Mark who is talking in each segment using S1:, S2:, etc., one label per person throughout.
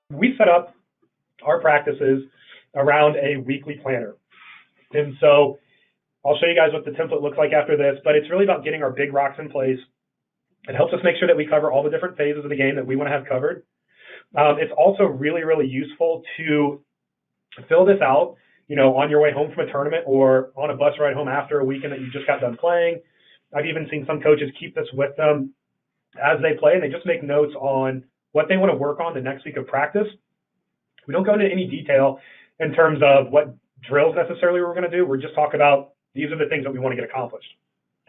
S1: we set up our practices around a weekly planner. And so I'll show you guys what the template looks like after this, but it's really about getting our big rocks in place. It helps us make sure that we cover all the different phases of the game that we want to have covered. It's also really, really useful to fill this out, on your way home from a tournament or on a bus ride home after a weekend that you just got done playing. I've even seen some coaches keep this with them as they play, and they just make notes on what they want to work on the next week of practice. We don't go into any detail in terms of what drills necessarily we're going to do. We're just talking about these are the things that we want to get accomplished.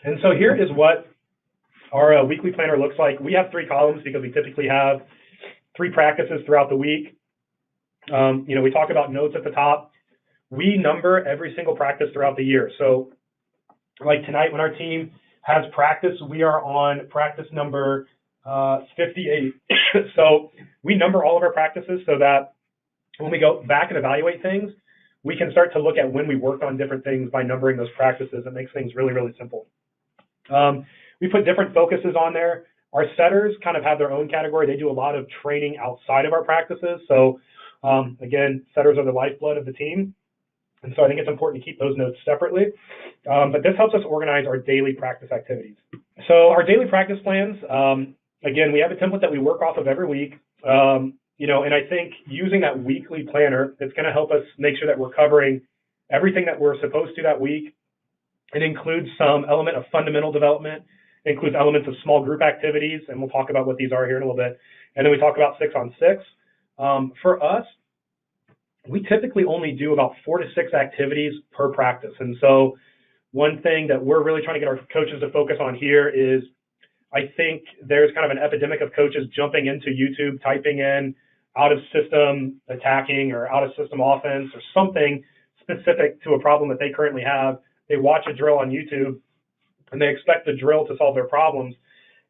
S1: And so here is what our weekly planner looks like. We have 3 columns because we typically have 3 practices throughout the week. We talk about notes at the top. We number every single practice throughout the year. So like tonight when our team has practice, we are on practice number 58. So we number all of our practices so that when we go back and evaluate things, we can start to look at when we worked on different things by numbering those practices. It makes things really, really simple. We put different focuses on there. Our setters kind of have their own category. They do a lot of training outside of our practices. So again, setters are the lifeblood of the team. And so I think it's important to keep those notes separately. But this helps us organize our daily practice activities. So our daily practice plans, again, we have a template that we work off of every week. And I think using that weekly planner, it's going to help us make sure that we're covering everything that we're supposed to that week. It includes some element of fundamental development. It includes elements of small group activities, and we'll talk about what these are here in a little bit. And then we talk about 6-on-6. For us, we typically only do about 4 to 6 activities per practice. And so one thing that we're really trying to get our coaches to focus on here is I think there's kind of an epidemic of coaches jumping into YouTube, typing in out of system attacking or out of system offense or something specific to a problem that they currently have. They watch a drill on YouTube and they expect the drill to solve their problems.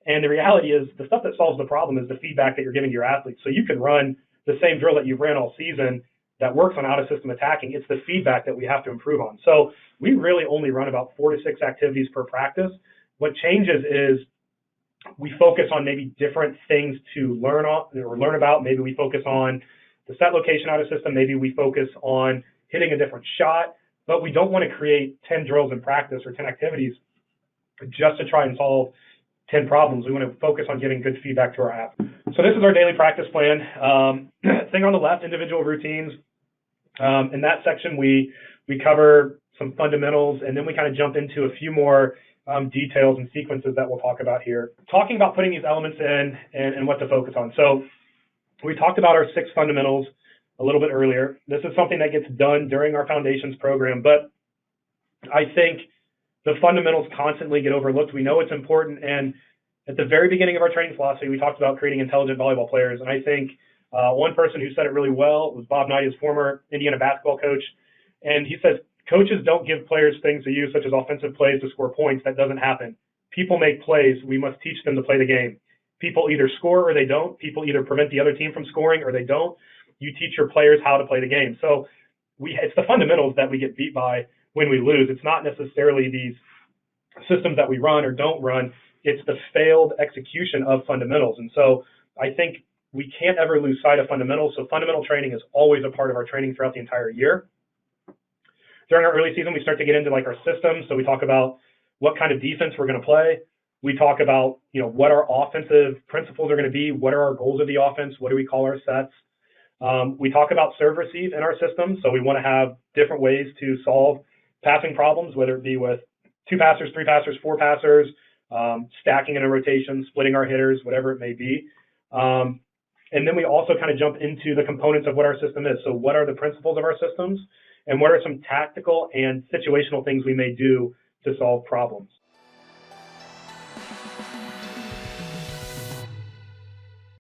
S1: And the reality is the stuff that solves the problem is the feedback that you're giving to your athletes. So you can run the same drill that you've ran all season that works on out of system attacking. It's the feedback that we have to improve on. So we really only run about 4 to 6 activities per practice. What changes is we focus on maybe different things to learn about. Maybe we focus on the set location out of system. Maybe we focus on hitting a different shot, but we don't want to create 10 drills in practice or 10 activities just to try and solve 10 problems. We want to focus on giving good feedback to our athletes. So this is our daily practice plan. Thing on the left, individual routines. In that section, we cover some fundamentals, and then we kind of jump into a few more details and sequences that we'll talk about here. Talking about putting these elements in and what to focus on. So we talked about our 6 fundamentals a little bit earlier. This is something that gets done during our foundations program, but I think the fundamentals constantly get overlooked. We know it's important, and at the very beginning of our training philosophy, we talked about creating intelligent volleyball players, and I think one person who said it really well was Bob Knight, his former Indiana basketball coach, and he says, coaches don't give players things to use, such as offensive plays to score points. That doesn't happen. People make plays. We must teach them to play the game. People either score or they don't. People either prevent the other team from scoring or they don't. You teach your players how to play the game. So it's the fundamentals that we get beat by when we lose. It's not necessarily these systems that we run or don't run. It's the failed execution of fundamentals. And so I think we can't ever lose sight of fundamentals. So fundamental training is always a part of our training throughout the entire year. During our early season, we start to get into like our systems. So we talk about what kind of defense we're going to play. We talk about, what our offensive principles are going to be. What are our goals of the offense? What do we call our sets? We talk about serve receive in our system. So we want to have different ways to solve passing problems, whether it be with 2 passers, 3 passers, 4 passers, stacking in a rotation, splitting our hitters, whatever it may be. And then we also kind of jump into the components of what our system is. So what are the principles of our systems? And what are some tactical and situational things we may do to solve problems?